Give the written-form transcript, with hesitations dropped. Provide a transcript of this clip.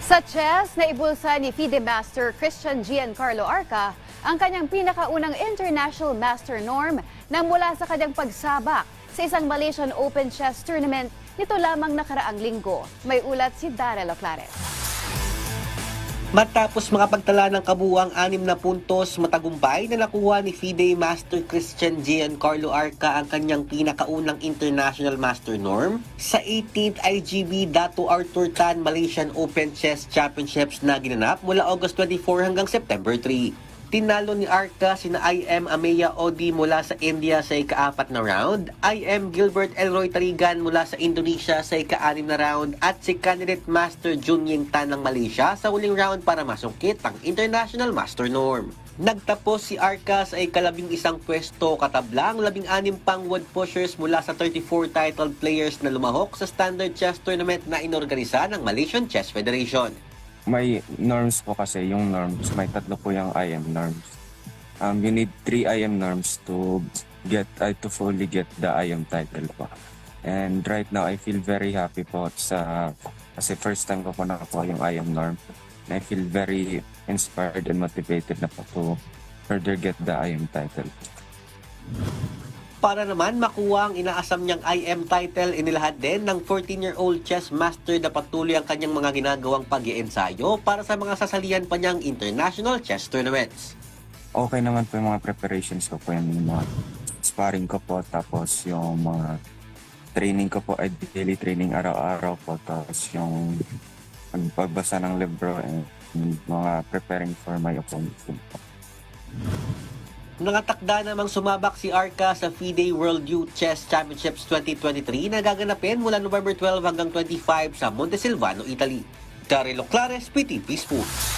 Sa chess, naibulsa ni FIDE Master Christian Giancarlo Arca ang kanyang pinakaunang international master norm na mula sa kanyang pagsabak sa isang Malaysian Open Chess Tournament nito lamang nakaraang linggo. May ulat si Darrell Oclares. Matapos makapagtala ng kabuuang 6 na puntos, matagumpay na nakuha ni FIDE Master Christian Giancarlo Arca ang kanyang pinakaunang international master norm sa 18th IGB Dato Arthur Tan Malaysian Open Chess Championships na ginanap mula August 24 hanggang September 3. Tinalo ni Arca sina IM Ameya Odi mula sa India sa ika-4 na round, IM Gilbert Elroy Tarigan mula sa Indonesia sa ika-6 na round at si candidate Master Jun Ying Tan ng Malaysia sa huling round para masungkit ang international master norm. Nagtapos si Arca sa ika-11 pwesto katablang 16 pang wood pushers mula sa 34 titled players na lumahok sa standard chess tournament na inorganisa ng Malaysian Chess Federation. May norms po kasi, yung norms, may 3 po yung IM norms. You need 3 IM norms to fully get the IM title po. And right now, I feel very happy po kasi first time ko po nakakuha yung IM norm. And I feel very inspired and motivated na po to further get the IM title. Para naman makuha ang inaasam niyang IM title, inilahad din ng 14-year-old chess master na patuloy ang kanyang mga ginagawang pag-iensayo para sa mga sasalihan pa niyang international chess tournaments. Okay naman po yung mga preparations ko po, yung mga sparring ko po, tapos yung mga training ko po, daily training araw-araw po, tapos yung pagbasa ng libro and mga preparing for my opponent po. Nangatakda namang sumabak si Arca sa FIDE World Youth Chess Championships 2023 na gaganapin mula November 12 hanggang 25 sa Montesilvano, Italy. Darrell Oclares, PTV Sports.